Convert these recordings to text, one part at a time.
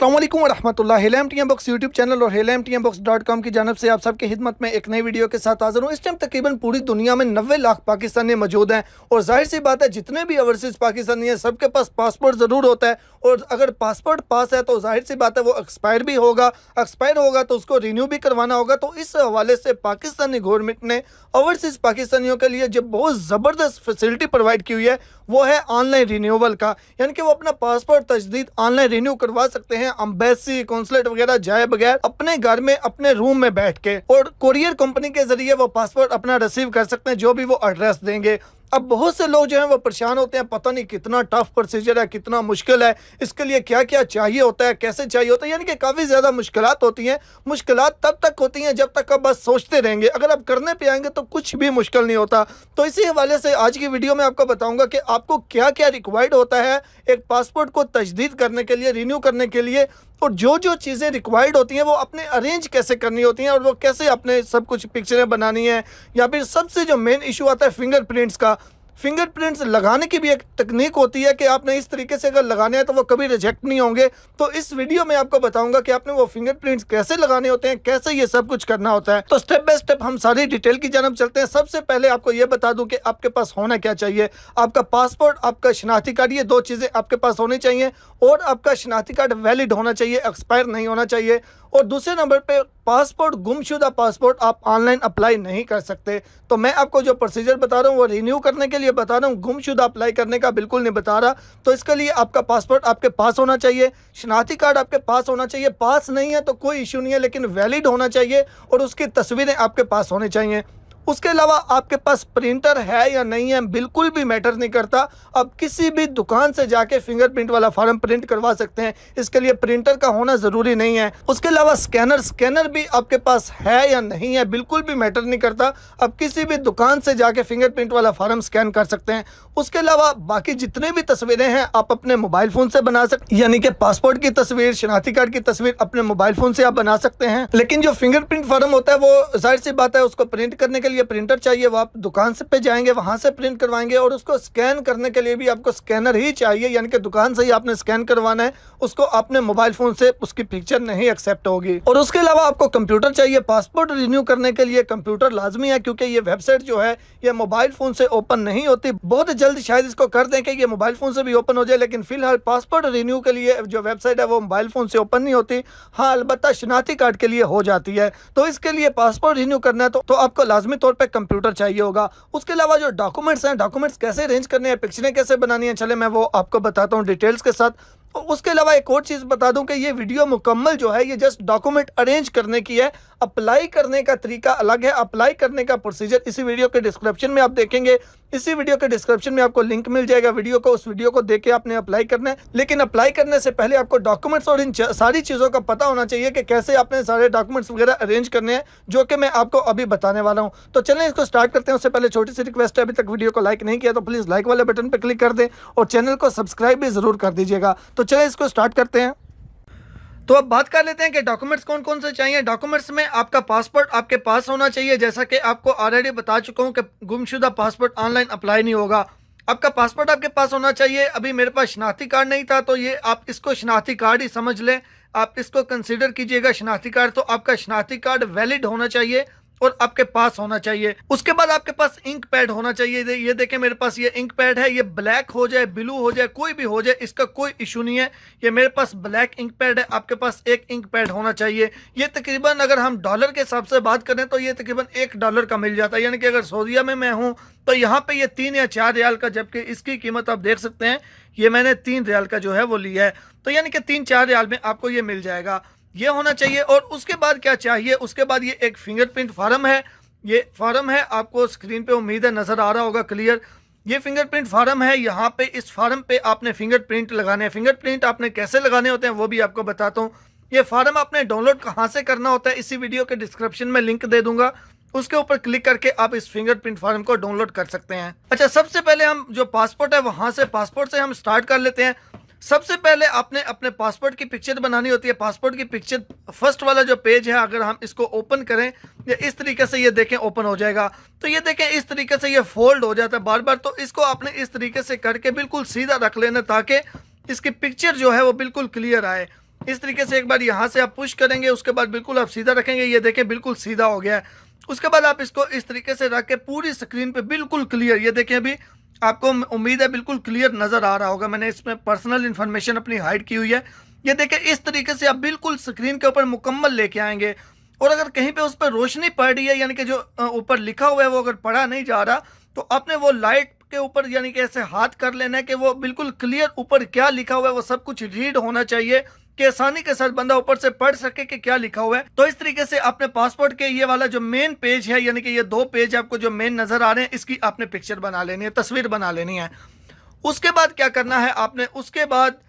अस्सलाम वालेकुम वरहमतुल्लाह। हेला MTM box YouTube channel और हेला एमटीएम की जानब से आप सबकी खिदमत में एक नई वीडियो के साथ हाजिर हूँ। इस टाइम तकरीबन पूरी दुनिया में 90 लाख पाकिस्तानी मौजूद हैं और जाहिर सी बात है जितने भी ओवरसीज़ पाकिस्तानी हैं सबके पास पासपोर्ट ज़रूर होता है और अगर पासपोर्ट पास है तो जाहिर सी बात है वो एक्सपायर भी होगा, एक्सपायर होगा तो उसको रिन्यू भी करवाना होगा। तो इस हवाले से पाकिस्तानी गवर्नमेंट ने ओवरसीज़ पाकिस्तानियों के लिए जो बहुत ज़बरदस्त फैसिलिटी प्रोवाइड की हुई है वो है ऑनलाइन रिन्यूअल का, यानी कि वो अपना पासपोर्ट तजदीद ऑनलाइन रिन्यू करवा सकते हैं अम्बेसी कौंसलेट वगैरह जाए बगैर अपने घर में अपने रूम में बैठ के, और कोरियर कंपनी के जरिए वो पासपोर्ट अपना रिसीव कर सकते हैं जो भी वो एड्रेस देंगे। अब बहुत से लोग जो हैं वो परेशान होते हैं, पता नहीं कितना टफ प्रोसीजर है, कितना मुश्किल है, इसके लिए क्या क्या चाहिए होता है, कैसे चाहिए होता है, यानी कि काफ़ी ज़्यादा मुश्किलात होती हैं। मुश्किलात तब तक होती हैं जब तक आप बस सोचते रहेंगे, अगर आप करने पे आएंगे तो कुछ भी मुश्किल नहीं होता। तो इसी हवाले से आज की वीडियो में आपको बताऊंगा कि आपको क्या क्या रिक्वायर्ड होता है एक पासपोर्ट को तजदीद करने के लिए, रिन्यू करने के लिए, और जो जो चीज़ें रिक्वायर्ड होती हैं वो अपने अरेंज कैसे करनी होती हैं और वो कैसे अपने सब कुछ पिक्चरें बनानी है। या फिर सबसे जो मेन इशू आता है फिंगरप्रिंट्स का, फिंगरप्रिंट्स लगाने की भी एक तकनीक होती है कि आपने इस तरीके से अगर लगाने हैं तो वो कभी रिजेक्ट नहीं होंगे। तो इस वीडियो में आपको बताऊंगा कि आपने वो फिंगरप्रिंट्स कैसे लगाने होते हैं, कैसे ये सब कुछ करना होता है। तो स्टेप बाय स्टेप हम सारी डिटेल की जानब चलते हैं। सबसे पहले आपको ये बता दूं कि आपके पास होना क्या चाहिए। आपका पासपोर्ट, आपका शनाख्ती कार्ड, ये दो चीज़ें आपके पास होनी चाहिए और आपका शनाख्ती कार्ड वैलिड होना चाहिए, एक्सपायर नहीं होना चाहिए। और दूसरे नंबर पे पासपोर्ट, गुमशुदा पासपोर्ट आप ऑनलाइन अप्लाई नहीं कर सकते। तो मैं आपको जो प्रोसीजर बता रहा हूँ वो रिन्यू करने के लिए बता रहा हूँ, गुमशुदा अप्लाई करने का बिल्कुल नहीं बता रहा। तो इसके लिए आपका पासपोर्ट आपके पास होना चाहिए, शनाख्ती कार्ड आपके पास होना चाहिए, पास नहीं है तो कोई इशू नहीं है लेकिन वैलिड होना चाहिए और उसकी तस्वीरें आपके पास होनी चाहिए। उसके अलावा आपके पास प्रिंटर है या नहीं है बिल्कुल भी मैटर नहीं करता, आप किसी भी दुकान से जाके फिंगरप्रिंट वाला फॉर्म प्रिंट करवा सकते हैं, इसके लिए प्रिंटर का होना ज़रूरी नहीं है। उसके अलावा स्कैनर भी आपके पास है या नहीं है बिल्कुल भी मैटर नहीं करता, आप किसी भी दुकान से जाके फिंगरप्रिंट वाला फॉर्म स्कैन कर सकते हैं। उसके अलावा बाकी जितने भी तस्वीरें हैं आप अपने मोबाइल फ़ोन से बना सकते हैं, यानी कि पासपोर्ट की तस्वीर, शनाख्ती कार्ड की तस्वीर अपने मोबाइल फ़ोन से आप बना सकते हैं। लेकिन जो फिंगरप्रिंट फॉर्म होता है वो जाहिर सी बात है उसको प्रिंट करने के लिए प्रिंटर चाहिए, वो आप दुकान से पे जाएंगे वहां से प्रिंट करवाएंगे, और उसको स्कैन करने के लिए भी आपको स्कैनर ही चाहिए, यानी कि दुकान से ही आपने स्कैन करवाना है, उसको अपने मोबाइल फोन से उसकी पिक्चर नहीं एक्सेप्ट होगी। और उसके अलावा आपको कंप्यूटर चाहिए, पासपोर्ट रिन्यू करने के लिए कंप्यूटर लाजमी है क्योंकि ये वेबसाइट जो है ये मोबाइल फोन से ओपन नहीं होती। बहुत जल्द शायद इसको कर दें कि ये मोबाइल फोन से भी ओपन हो जाए, लेकिन फिलहाल पासपोर्ट रिन्यू के लिए जो वेबसाइट है वो मोबाइल फोन से ओपन नहीं होती। हाँ, अलबत्ता शनाख्ती कार्ड के लिए हो जाती है। तो इसके लिए पासपोर्ट रिन्यू करना है तो आपको लाजमी तौर पर कंप्यूटर चाहिए होगा। उसके अलावा जो डॉक्यूमेंट्स हैं, डॉक्यूमेंट्स कैसे अरेंज करने हैं, पिक्चरें कैसे बनानी है, चले मैं वो आपको बताता हूँ डिटेल्स के साथ। उसके अलावा एक और चीज़ बता दूं कि ये वीडियो मुकम्मल जो है ये जस्ट डॉक्यूमेंट अरेंज करने की है, अप्लाई करने का तरीका अलग है। अप्लाई करने का प्रोसीजर इसी वीडियो के डिस्क्रिप्शन में आप देखेंगे, इसी वीडियो के डिस्क्रिप्शन में आपको लिंक मिल जाएगा वीडियो को, उस वीडियो को देख के आपने अप्लाई करना है। लेकिन अप्लाई करने से पहले आपको डॉक्यूमेंट्स और इन सारी चीज़ों का पता होना चाहिए कि कैसे आपने सारे डॉक्यूमेंट्स वगैरह अरेंज करने हैं, जो कि मैं आपको अभी बताने वाला हूँ। तो चलें इसको स्टार्ट करते हैं। उससे पहले छोटी सी रिक्वेस्ट है, अभी तक वीडियो को लाइक नहीं किया तो प्लीज़ लाइक वाले बटन पर क्लिक कर दें और चैनल को सब्सक्राइब भी ज़रूर कर दीजिएगा। तो चलें इसको स्टार्ट करते हैं। तो अब बात कर लेते हैं कि डॉक्यूमेंट्स कौन कौन से चाहिए। डॉक्यूमेंट्स में आपका पासपोर्ट आपके पास होना चाहिए, जैसा कि आपको ऑलरेडी बता चुका हूं कि गुमशुदा पासपोर्ट ऑनलाइन अप्लाई नहीं होगा। आपका पासपोर्ट आपके पास होना चाहिए। अभी मेरे पास शनाख्ती कार्ड नहीं था तो ये आप इसको शनाख्ती कार्ड ही समझ लें, आप इसको कंसीडर कीजिएगा शनाख्ती कार्ड। तो आपका शनाख्ती कार्ड वैलिड होना चाहिए और आपके पास होना चाहिए। उसके बाद आपके पास इंक पैड होना चाहिए। ये देखें मेरे पास ये इंक पैड है, ये ब्लैक हो जाए, ब्लू हो जाए, कोई भी हो जाए, इसका कोई इशू नहीं है। ये मेरे पास ब्लैक इंक पैड है, आपके पास एक इंक पैड होना चाहिए। ये तकरीबन अगर हम डॉलर के हिसाब से बात करें तो ये तकरीबन $1 का मिल जाता है, यानी कि अगर सऊदीया में मैं हूँ तो यहाँ पे ये 3 या 4 रियाल का, जबकि इसकी कीमत आप देख सकते हैं ये मैंने 3 रियाल का जो है वो लिया है, तो यानी कि 3-4 रियाल में आपको ये मिल जाएगा। ये होना चाहिए। और उसके बाद क्या चाहिए, उसके बाद ये एक फिंगरप्रिंट फॉर्म है। ये फॉर्म है, आपको स्क्रीन पे उम्मीद है नज़र आ रहा होगा क्लियर। ये फिंगरप्रिंट फॉर्म है, यहाँ पे इस फॉर्म पे आपने फिंगरप्रिंट लगाने हैं। फिंगरप्रिंट आपने कैसे लगाने होते हैं वो भी आपको बताता हूँ। ये फॉर्म आपने डाउनलोड कहाँ से करना होता है, इसी वीडियो के डिस्क्रिप्शन में लिंक दे दूंगा, उसके ऊपर क्लिक करके आप इस फिंगरप्रिंट फॉर्म को डाउनलोड कर सकते हैं। अच्छा, सबसे पहले हम जो पासपोर्ट है वहाँ से, पासपोर्ट से हम स्टार्ट कर लेते हैं। सबसे पहले आपने अपने पासपोर्ट की पिक्चर बनानी होती है। पासपोर्ट की पिक्चर फर्स्ट वाला जो पेज है, अगर हम इसको ओपन करें या इस तरीके से ये देखें ओपन हो जाएगा, तो ये देखें इस तरीके से ये फोल्ड हो जाता है बार बार। तो इसको आपने इस तरीके से करके बिल्कुल सीधा रख लेना ताकि इसकी पिक्चर जो है वो बिल्कुल क्लियर आए। इस तरीके से एक बार यहाँ से आप पुश करेंगे, उसके बाद बिल्कुल आप सीधा रखेंगे, ये देखें बिल्कुल सीधा हो गया है। उसके बाद आप इसको इस तरीके से रख के पूरी स्क्रीन पे बिल्कुल क्लियर, ये देखें अभी आपको उम्मीद है बिल्कुल क्लियर नज़र आ रहा होगा। मैंने इसमें पर्सनल इन्फॉर्मेशन अपनी हाइड की हुई है। ये देखें इस तरीके से आप बिल्कुल स्क्रीन के ऊपर मुकम्मल लेके आएंगे। और अगर कहीं पे उस पर रोशनी पड़ रही है, यानी कि जो ऊपर लिखा हुआ है वो अगर पढ़ा नहीं जा रहा, तो आपने वो लाइट के ऊपर यानी कि ऐसे हाथ कर लेना है कि वो बिल्कुल क्लियर ऊपर क्या लिखा हुआ है वो सब कुछ रीड होना चाहिए, कि आसानी के साथ बंदा ऊपर से पढ़ सके कि क्या लिखा हुआ है। तो इस तरीके से आपने पासपोर्ट के ये वाला जो मेन पेज है, यानी कि ये 2 पेज आपको जो मेन नजर आ रहे हैं, इसकी आपने पिक्चर बना लेनी है, तस्वीर बना लेनी है। उसके बाद क्या करना है आपने, उसके बाद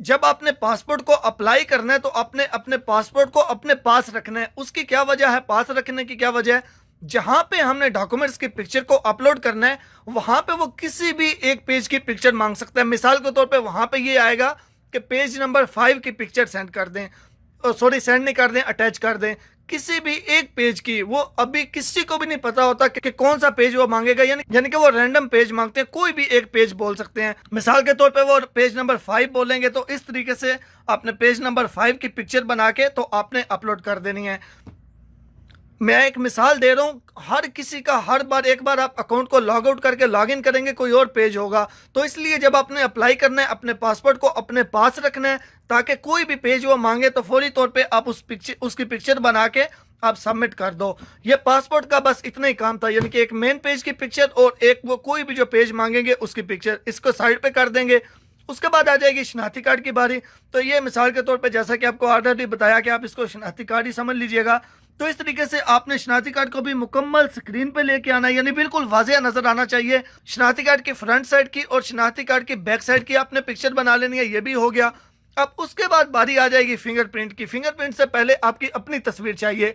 जब आपने पासपोर्ट को अप्लाई करना है तो आपने अपने पासपोर्ट को अपने पास रखना है। उसकी क्या वजह है, पास रखने की क्या वजह है, जहां पे हमने डॉक्यूमेंट्स की पिक्चर को अपलोड करना है वहां पे वो किसी भी एक पेज की पिक्चर मांग सकता है। मिसाल के तौर पे वहां पे ये आएगा कि पेज नंबर 5 की पिक्चर सेंड कर दें, सॉरी सेंड नहीं कर दें, अटैच कर दें किसी भी एक पेज की। वो अभी किसी को भी नहीं पता होता कि कौन सा पेज वो मांगेगा, यानी कि वो रैंडम पेज मांगते हैं, कोई भी एक पेज बोल सकते हैं। मिसाल के तौर पे वो पेज नंबर 5 बोलेंगे, तो इस तरीके से आपने पेज नंबर 5 की पिक्चर बना के तो आपने अपलोड कर देनी है। मैं एक मिसाल दे रहा हूँ, हर किसी का हर बार एक बार आप अकाउंट को लॉग आउट करके लॉग इन करेंगे कोई और पेज होगा। तो इसलिए जब आपने अप्लाई करना है अपने पासपोर्ट को अपने पास रखना है, ताकि कोई भी पेज वो मांगे तो फौरी तौर पे आप उसकी पिक्चर बना के आप सबमिट कर दो। ये पासपोर्ट का बस इतना ही काम था, यानी कि एक मेन पेज की पिक्चर और एक वो कोई भी जो पेज मांगेंगे उसकी पिक्चर, इसको साइड पे कर देंगे। उसके बाद आ जाएगी शनाख्ती कार्ड की बारी। तो ये मिसाल के तौर पे जैसा कि आपको ऑलरेडी बताया कि आप इसको शनाख्ती कार्ड ही समझ लीजिएगा। तो इस तरीके से आपने शनाख्ती कार्ड को भी मुकम्मल स्क्रीन पे लेके आना है, यानी बिल्कुल वाज़ेह नजर आना चाहिए। शनाख्ती कार्ड की फ्रंट साइड की और शनाख्ती कार्ड की बैक साइड की आपने पिक्चर बना लेनी है, ये भी हो गया। अब उसके बाद बारी आ जाएगी फिंगरप्रिंट की। फिंगरप्रिंट से पहले आपकी अपनी तस्वीर चाहिए।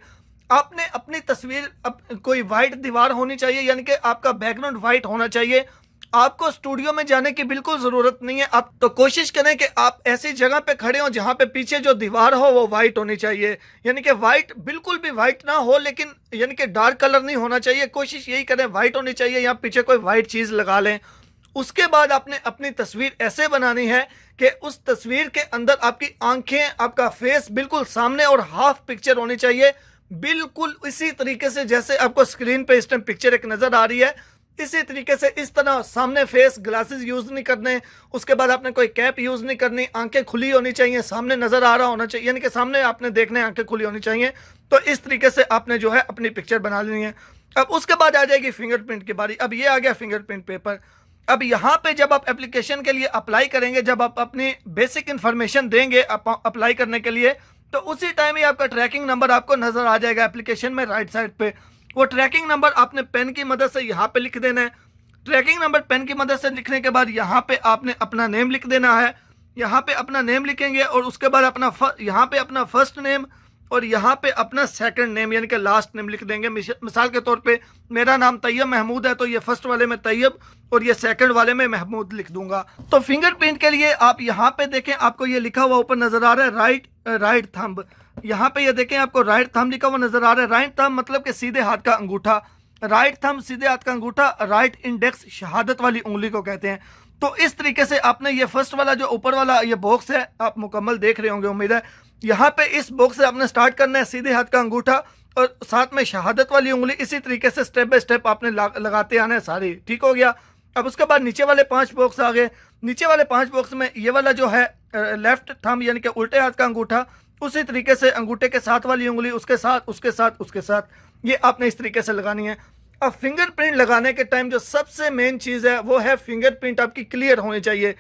आपने अपनी तस्वीर कोई वाइट दीवार होनी चाहिए, यानी कि आपका बैकग्राउंड वाइट होना चाहिए। आपको स्टूडियो में जाने की बिल्कुल जरूरत नहीं है। आप तो कोशिश करें कि आप ऐसी जगह पे खड़े हो जहां पे पीछे जो दीवार हो वो वाइट होनी चाहिए, यानी कि वाइट बिल्कुल भी वाइट ना हो, लेकिन यानी कि डार्क कलर नहीं होना चाहिए। कोशिश यही करें वाइट होनी चाहिए, या पीछे कोई वाइट चीज लगा लें। उसके बाद आपने अपनी तस्वीर ऐसे बनानी है कि उस तस्वीर के अंदर आपकी आंखें, आपका फेस बिल्कुल सामने और हाफ पिक्चर होनी चाहिए, बिल्कुल इसी तरीके से जैसे आपको स्क्रीन पे इस टाइम पिक्चर एक नजर आ रही है। इसी तरीके से इस तरह सामने फेस, ग्लासेस यूज नहीं करने। उसके बाद आपने कोई कैप यूज नहीं करनी, आंखें खुली होनी चाहिए, सामने नजर आ रहा होना चाहिए, यानी कि सामने आपने देखने, आंखें खुली होनी चाहिए। तो इस तरीके से आपने जो है अपनी पिक्चर बना लेनी है। अब उसके बाद आ जाएगी फिंगरप्रिंट की बारी। अब ये आ गया फिंगरप्रिंट पेपर। अब यहाँ पे जब आप एप्लीकेशन के लिए अप्लाई करेंगे, जब आप अपनी बेसिक इंफॉर्मेशन देंगे अप्लाई करने के लिए, तो उसी टाइम ही आपका ट्रैकिंग नंबर आपको नजर आ जाएगा एप्लीकेशन में राइट साइड पे। वो ट्रैकिंग नंबर आपने पेन की मदद से यहाँ पे लिख देना है। ट्रैकिंग नंबर पेन की मदद से लिखने के बाद यहाँ पे आपने अपना नेम लिख देना है। यहाँ पे अपना नेम लिखेंगे और उसके बाद अपना यहाँ पे अपना फर्स्ट नेम और यहाँ पे अपना सेकंड नेम यानी कि लास्ट नेम लिख देंगे। मिसाल के तौर पे मेरा नाम तैयब महमूद है, तो ये फर्स्ट वाले में तैयब और ये सेकंड वाले में महमूद लिख दूंगा। तो फिंगरप्रिंट के लिए आप यहाँ पे देखें, आपको ये लिखा हुआ ऊपर नजर आ रहा है राइट थंब। यहाँ पे ये देखें आपको राइट थंब लिखा हुआ नजर आ रहा है। राइट थंब मतलब कि सीधे हाथ का अंगूठा। राइट थंब सीधे हाथ का अंगूठा, राइट इंडेक्स शहादत वाली उंगली को कहते हैं। तो इस तरीके से आपने ये फर्स्ट वाला जो ऊपर वाला ये बॉक्स है, आप मुकम्मल देख रहे होंगे उम्मीद है। यहाँ पे इस बॉक्स से आपने स्टार्ट करना है, सीधे हाथ का अंगूठा और साथ में शहादत वाली उंगली। इसी तरीके से स्टेप बाय स्टेप आपने लगाते आना है सारी। ठीक हो गया। अब उसके बाद नीचे वाले 5 बॉक्स आ गए। नीचे वाले 5 बॉक्स में ये वाला जो है लेफ्ट थंब यानी कि उल्टे हाथ का अंगूठा, उसी तरीके से अंगूठे के साथ वाली उंगली उसके साथ ये आपने इस तरीके से लगानी है। अब फिंगरप्रिंट लगाने के टाइम जो सबसे मेन चीज़ है वो है फिंगरप्रिंट आपकी क्लियर होनी चाहिए।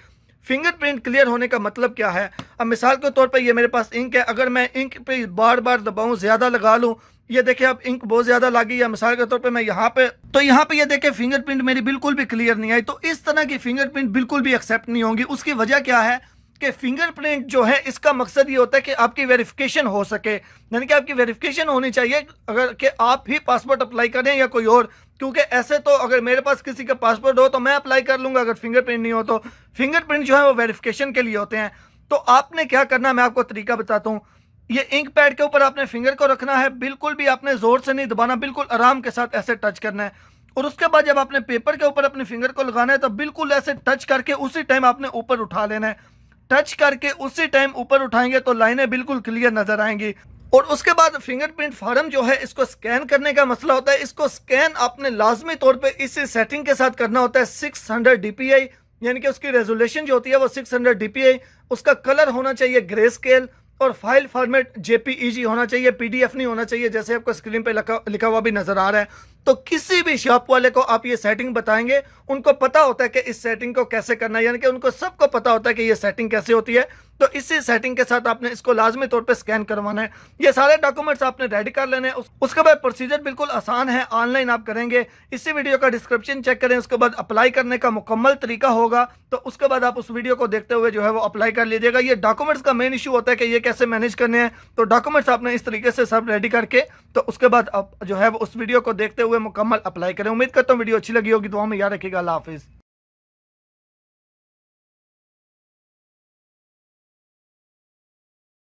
फिंगरप्रिंट क्लियर होने का मतलब क्या है? अब मिसाल के तौर पे ये मेरे पास इंक है, अगर मैं इंक पे बार बार दबाऊं, ज़्यादा लगा लूं, ये देखिए अब इंक बहुत ज़्यादा लगी है। मिसाल के तौर पे मैं यहाँ पे ये देखिए फिंगरप्रिंट मेरी बिल्कुल भी क्लियर नहीं आई। तो इस तरह की फिंगरप्रिंट बिल्कुल भी एक्सेप्ट नहीं होंगी। उसकी वजह क्या है कि फिंगरप्रिंट जो है इसका मकसद ये होता है कि आपकी वेरिफिकेशन हो सके, यानी कि आपकी वेरिफिकेशन होनी चाहिए अगर कि आप ही पासपोर्ट अप्लाई करें या कोई और। क्योंकि ऐसे तो अगर मेरे पास किसी का पासपोर्ट हो तो मैं अप्लाई कर लूंगा, अगर फिंगरप्रिंट नहीं हो तो फिंगरप्रिंट जो है वो वेरिफिकेशन के लिए होते हैं। तो आपने क्या करना है, मैं आपको तरीका बताता हूँ। ये इंक पैड के ऊपर आपने फिंगर को रखना है, बिल्कुल भी आपने जोर से नहीं दबाना, बिल्कुल आराम के साथ ऐसे टच करना है। और उसके बाद जब आपने पेपर के ऊपर अपने फिंगर को लगाना है तो बिल्कुल ऐसे टच करके उसी टाइम आपने ऊपर उठा लेना है। टच करके उसी टाइम ऊपर उठाएंगे तो लाइनें बिल्कुल क्लियर नजर आएंगी। और उसके बाद फिंगरप्रिंट फार्म जो है इसको स्कैन करने का मसला होता है। इसको स्कैन आपने लाजमी तौर पे इसी सेटिंग के साथ करना होता है 600 DPI, यानी कि उसकी रेजोल्यूशन जो होती है वो 600 DPI, उसका कलर होना चाहिए ग्रे स्केल और फाइल फॉर्मेट JPEG होना चाहिए, PDF नहीं होना चाहिए, जैसे आपको स्क्रीन पे लिखा हुआ भी नजर आ रहा है। तो किसी भी शॉप वाले को आप ये सेटिंग बताएंगे, उनको पता होता है कि इस सेटिंग को कैसे करना है, यानी कि उनको सबको पता होता है कि ये सेटिंग कैसे होती है। तो इसी सेटिंग के साथ आपने इसको लाजमी तौर पे स्कैन करवाना है। ये सारे डॉक्यूमेंट्स आपने रेडी कर लेने हैं। उसके बाद प्रोसीजर बिल्कुल आसान है, ऑनलाइन आप करेंगे। इसी वीडियो का डिस्क्रिप्शन चेक करें, उसके बाद अप्लाई करने का मुकम्मल तरीका होगा, तो उसके बाद आप उस वीडियो को देखते हुए जो है वो अप्लाई कर लीजिएगा। ये डॉक्यूमेंट्स का मेन इशू होता है कि ये कैसे मैनेज करने हैं, तो डॉक्यूमेंट्स आपने इस तरीके से सब रेडी करके तो उसके बाद आप जो है वो उस वीडियो को देखते हुए मुकम्मल अप्लाई करें। उम्मीद करता हूँ वीडियो अच्छी लगी होगी। दुआ में याद रखिएगा। अल्लाह हाफिज़।